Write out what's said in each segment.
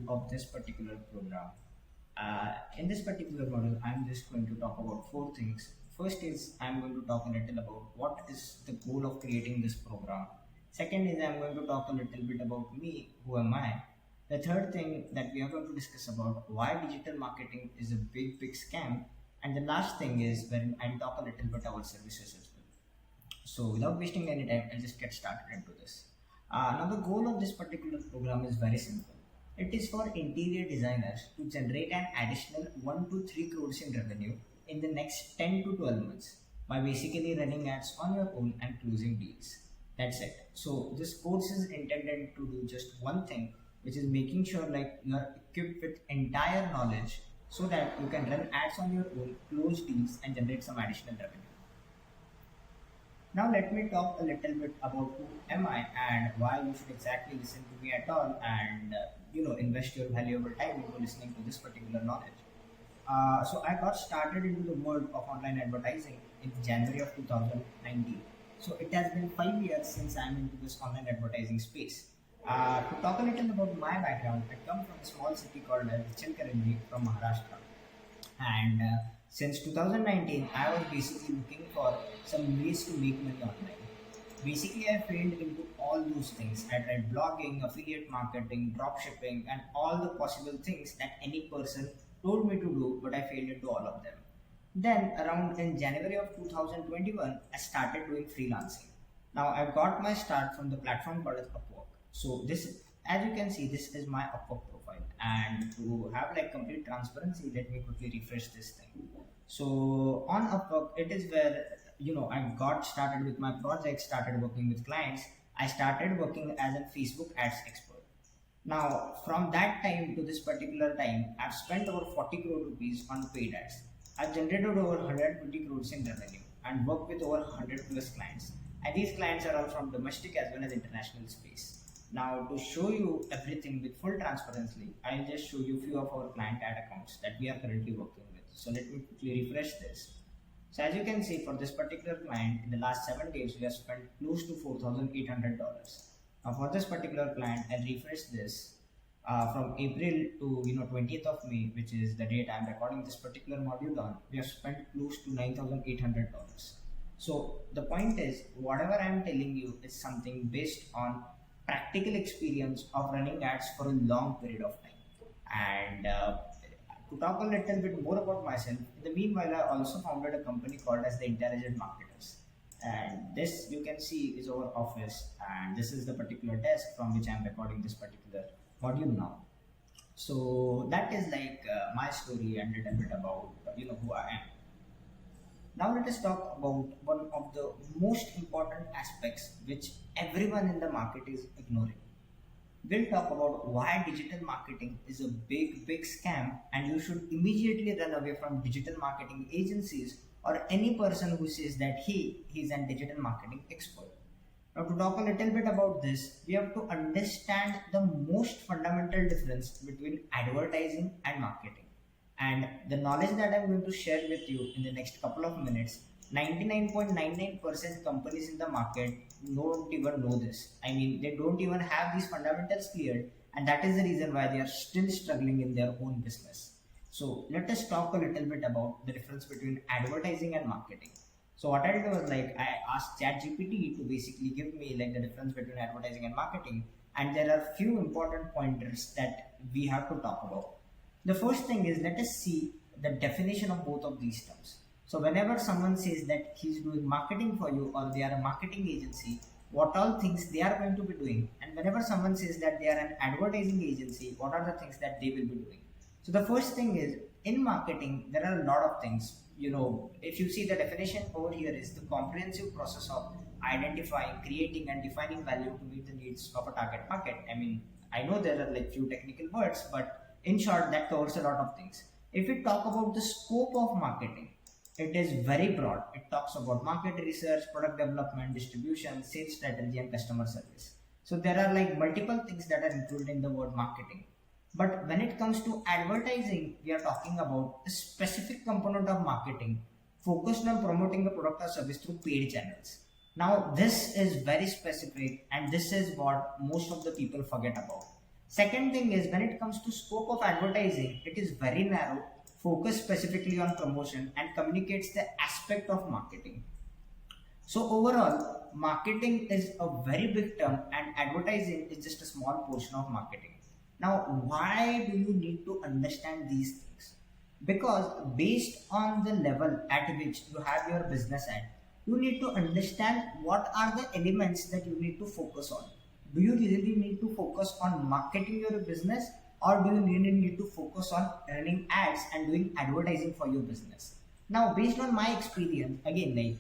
module of this particular program. In this particular module, I'm just going to talk about four things. First is I'm going to talk a little about what is the goal of creating this program. Second is I'm going to talk a little bit about me, who am I. The third thing that we are going to discuss about why digital marketing is a big scam. And the last thing is when I'll talk a little bit about services as well. So without wasting any time, I'll just get started into this. Now the goal of this particular program is very simple. It is for interior designers to generate an additional 1 to 3 crores in revenue in the next 10 to 12 months by basically running ads on your own and closing deals. That's it. So this course is intended to do just one thing, which is making sure like you are equipped with entire knowledge so that you can run ads on your own, close deals and generate some additional revenue. Now let me talk a little bit about who am I and why you should exactly listen to me at all and invest your valuable time into listening to this particular knowledge. So I got started into the world of online advertising in January of 2019. So it has been 5 years since I'm into this online advertising space. To talk a little about my background, I come from a small city called Chilkaranji from Maharashtra. And since 2019, I was basically looking for some ways to make money online. Basically, I failed into all those things. I tried blogging, affiliate marketing, drop shipping, and all the possible things that any person told me to do, but I failed into all of them. Then, around in January of 2021, I started doing freelancing. Now, I got my start from the platform called as Upwork. So, this, as you can see, this is my Upwork profile. And to have like complete transparency, let me quickly refresh this thing. So, on Upwork, it is where I got started with my project, started working with clients. I started working as a Facebook ads expert. Now, from that time to this particular time, I've spent over 40 crore rupees on paid ads. I've generated over 120 crores in revenue and worked with over 100 plus clients. And these clients are all from domestic as well as international space. Now, to show you everything with full transparency, I'll just show you a few of our client ad accounts that we are currently working with. So let me quickly refresh this. So as you can see, for this particular client, in the last 7 days, we have spent close to $4,800. Now for this particular client, I'll refresh this from April to 20th of May, which is the date I'm recording this particular module on. We have spent close to $9,800. So the point is, whatever I'm telling you is something based on practical experience of running ads for a long period of time. And to talk a little bit more about myself, in the meanwhile, I also founded a company called as the Intelligent Marketers. And this you can see is our office, and this is the particular desk from which I'm recording this particular module now. So that is like my story and a little bit about who I am. Now let us talk about one of the most important aspects which everyone in the market is ignoring. We'll talk about why digital marketing is a big scam and you should immediately run away from digital marketing agencies or any person who says that he's a digital marketing expert. Now to talk a little bit about this, we have to understand the most fundamental difference between advertising and marketing. And the knowledge that I'm going to share with you in the next couple of minutes, 99.99% companies in the market don't even know this. I mean, they don't even have these fundamentals cleared, and that is the reason why they are still struggling in their own business. So let us talk a little bit about the difference between advertising and marketing. So what I'll do is like I asked ChatGPT to basically give me like the difference between advertising and marketing, and there are few important pointers that we have to talk about. The first thing is, let us see the definition of both of these terms. So whenever someone says that he's doing marketing for you or they are a marketing agency, what all things they are going to be doing, and whenever someone says that they are an advertising agency, what are the things that they will be doing. So the first thing is, in marketing there are a lot of things. If you see the definition over here is the comprehensive process of identifying, creating and defining value to meet the needs of a target market. I mean, I know there are like few technical words, but in short that covers a lot of things. If we talk about the scope of marketing, it is very broad. It talks about market research, product development, distribution, sales strategy and customer service. So there are like multiple things that are included in the word marketing. But when it comes to advertising, we are talking about a specific component of marketing focused on promoting the product or service through paid channels. Now, this is very specific and this is what most of the people forget about. Second thing is, when it comes to scope of advertising, it is very narrow, focused specifically on promotion and communicates the aspect of marketing. So overall, marketing is a very big term and advertising is just a small portion of marketing. Now, why do you need to understand these things? Because based on the level at which you have your business at, you need to understand what are the elements that you need to focus on. Do you really need to focus on marketing your business, or do you really need to focus on running ads and doing advertising for your business? Now, based on my experience, again, like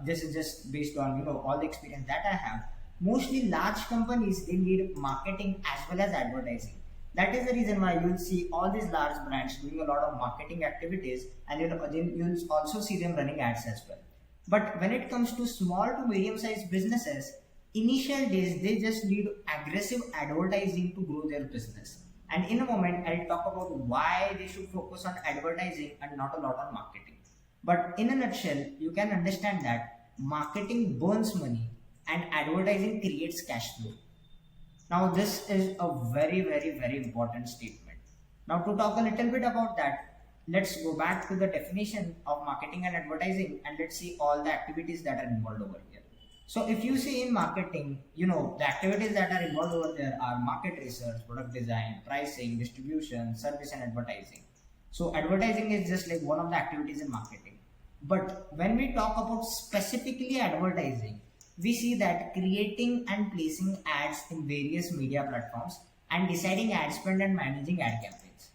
this is just based on all the experience that I have. Mostly large companies, they need marketing as well as advertising. That is the reason why you'll see all these large brands doing a lot of marketing activities, and you'll also see them running ads as well. But when it comes to small to medium sized businesses, initial days they just need aggressive advertising to grow their business. And in a moment, I'll talk about why they should focus on advertising and not a lot on marketing. But in a nutshell, you can understand that marketing burns money and advertising creates cash flow. Now, this is a very, very, very important statement. Now, to talk a little bit about that, let's go back to the definition of marketing and advertising and let's see all the activities that are involved over here. So, if you see in marketing, the activities that are involved over there are market research, product design, pricing, distribution, service, and advertising. So, advertising is just like one of the activities in marketing. But when we talk about specifically advertising, we see that creating and placing ads in various media platforms and deciding ad spend and managing ad campaigns,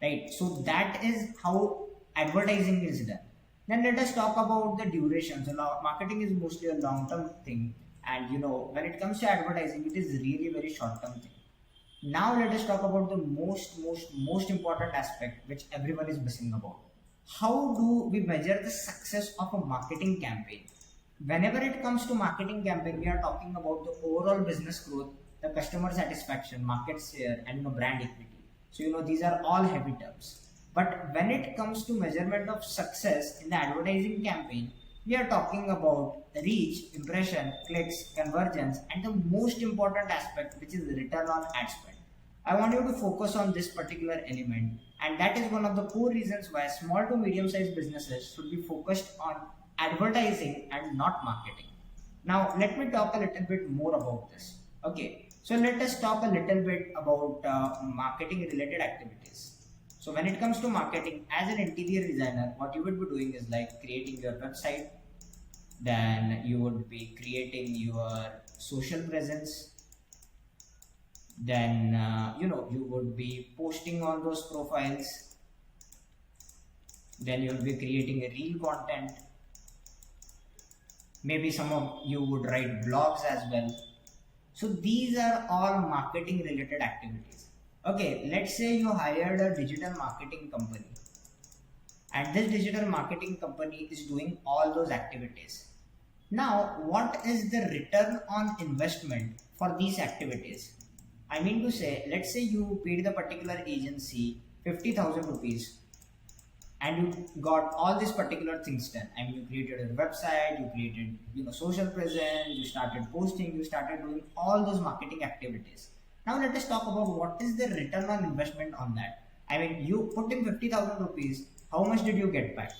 right? So that is how advertising is done. Then let us talk about the duration. So now marketing is mostly a long-term thing, and when it comes to advertising, it is really very short-term thing. Now let us talk about the most important aspect which everyone is missing about. How do we measure the success of a marketing campaign? Whenever it comes to marketing campaign, we are talking about the overall business growth, the customer satisfaction, market share, and brand equity. So these are all heavy terms. But when it comes to measurement of success in the advertising campaign, we are talking about reach, impression, clicks, conversions, and the most important aspect, which is return on ad spend. I want you to focus on this particular element, and that is one of the core reasons why small to medium sized businesses should be focused on advertising and not marketing. Now, let me talk a little bit more about this. Okay, so let us talk a little bit about marketing related activities. So, when it comes to marketing, as an interior designer, what you would be doing is like creating your website, then you would be creating your social presence, then you would be posting on those profiles, then you'll be creating a reel content, maybe some of you would write blogs as well. So these are all marketing related activities. Okay, let's say you hired a digital marketing company, and this digital marketing company is doing all those activities. Now, what is the return on investment for these activities? I mean to say, let's say you paid the particular agency 50,000 rupees and you got all these particular things done. I mean, you created a website, you created social presence, you started posting, you started doing all those marketing activities. Now let us talk about what is the return on investment on that. I mean, you put in 50,000 rupees, how much did you get back?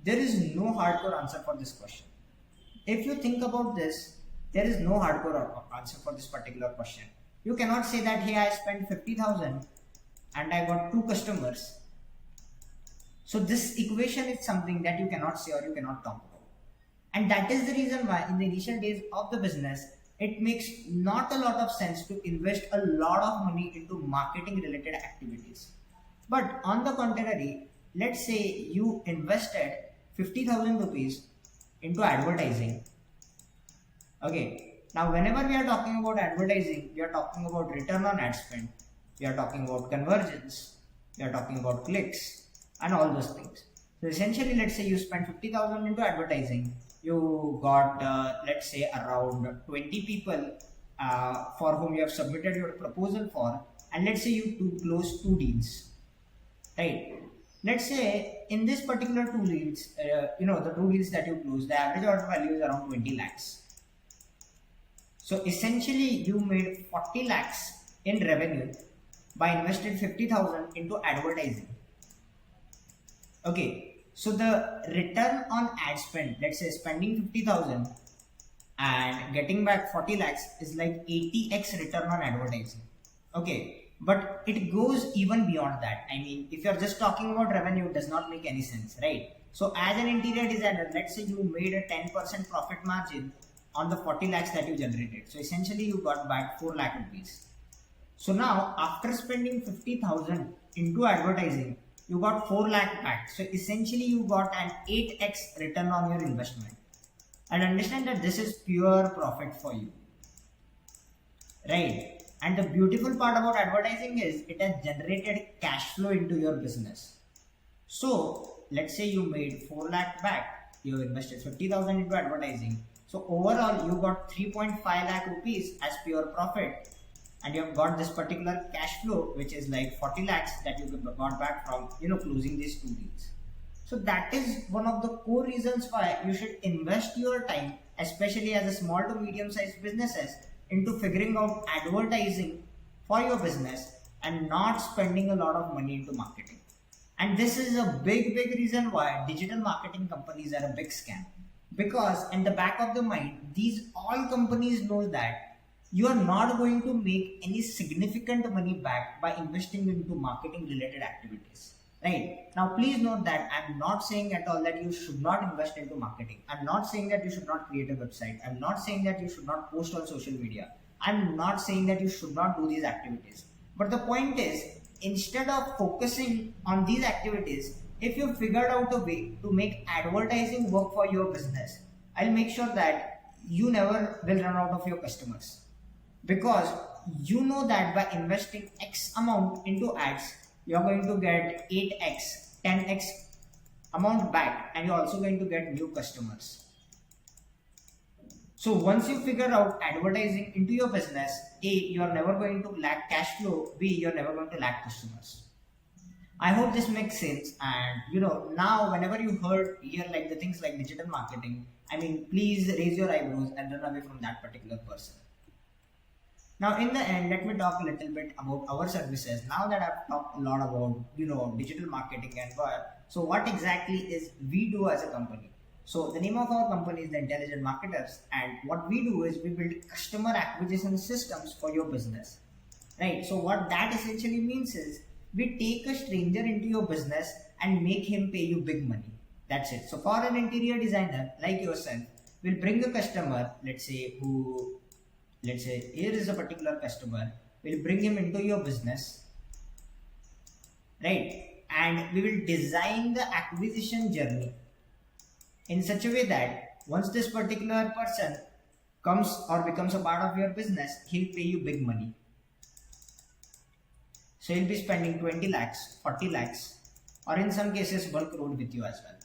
There is no hardcore answer for this question. If you think about this, there is no hardcore answer for this particular question. You cannot say that, hey, I spent 50,000 and I got 2 customers. So this equation is something that you cannot say or you cannot talk about. And that is the reason why in the initial days of the business, it makes not a lot of sense to invest a lot of money into marketing related activities. But on the contrary, let's say you invested 50,000 rupees into advertising. Okay, now whenever we are talking about advertising, we are talking about return on ad spend, we are talking about conversions, we are talking about clicks and all those things. So essentially, let's say you spent 50,000 into advertising, you got let's say around 20 people for whom you have submitted your proposal for, and let's say you close 2 deals, right? Let's say in this particular 2 deals, the 2 deals that you close, the average order value is around 20 lakhs. So essentially you made 40 lakhs in revenue by investing 50,000 into advertising. Okay, so the return on ad spend, let's say spending 50,000 and getting back 40 lakhs is like 80x return on advertising. Okay, but it goes even beyond that. I mean, if you're just talking about revenue, it does not make any sense, right? So as an interior designer, let's say you made a 10% profit margin on the 40 lakhs that you generated. So essentially you got back 4 lakh rupees. So now after spending 50,000 into advertising, you got 4 lakh back. So essentially you got an 8x return on your investment. And understand that this is pure profit for you, right? And the beautiful part about advertising is it has generated cash flow into your business. So let's say you made 4 lakh back, you invested 50,000 into advertising. So overall you got 3.5 lakh rupees as pure profit, and you have got this particular cash flow which is like 40 lakhs that you got back from closing these 2 deals. So that is one of the core reasons why you should invest your time, especially as a small to medium sized businesses, into figuring out advertising for your business and not spending a lot of money into marketing. And this is a big reason why digital marketing companies are a big scam, because in the back of the mind these all companies know that you are not going to make any significant money back by investing into marketing related activities. Right now, please note that I'm not saying at all that you should not invest into marketing. I'm not saying that you should not create a website. I'm not saying that you should not post on social media. I'm not saying that you should not do these activities. But the point is, instead of focusing on these activities, if you figured out a way to make advertising work for your business, I'll make sure that you never will run out of your customers, because you know that by investing X amount into ads, you're going to get 8x, 10x amount back, and you're also going to get new customers. So once you figure out advertising into your business, A, you're never going to lack cash flow, B, you're never going to lack customers. I hope this makes sense. And now whenever you hear like the things like digital marketing, I mean, please raise your eyebrows and run away from that particular person. Now, in the end, let me talk a little bit about our services. Now that I've talked a lot about, digital marketing and what, so what exactly is we do as a company? So the name of our company is the Intelligent Marketers, and what we do is we build customer acquisition systems for your business, right? So what that essentially means is we take a stranger into your business and make him pay you big money. That's it. So for an interior designer like yourself, we'll bring a customer, let's say here is a particular customer, we'll bring him into your business, right? And we will design the acquisition journey in such a way that once this particular person comes or becomes a part of your business, he'll pay you big money. So he'll be spending 20 lakhs, 40 lakhs, or in some cases 1 crore with you as well.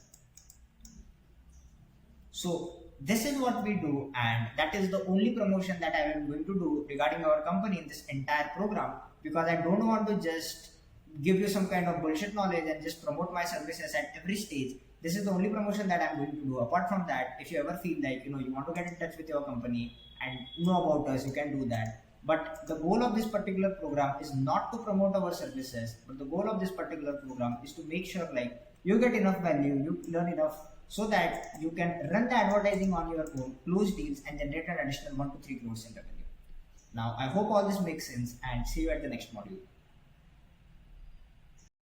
So this is what we do, and that is the only promotion that I am going to do regarding our company in this entire program, because I don't want to just give you some kind of bullshit knowledge and just promote my services at every stage. This is the only promotion that I'm going to do. Apart from that, if you ever feel like you want to get in touch with your company and know about us, you can do that. But the goal of this particular program is not to promote our services, but the goal of this particular program is to make sure like you get enough value, you learn enough, so that you can run the advertising on your own, close deals, and generate an additional 1 to 3 crores in revenue. Now, I hope all this makes sense, and see you at the next module.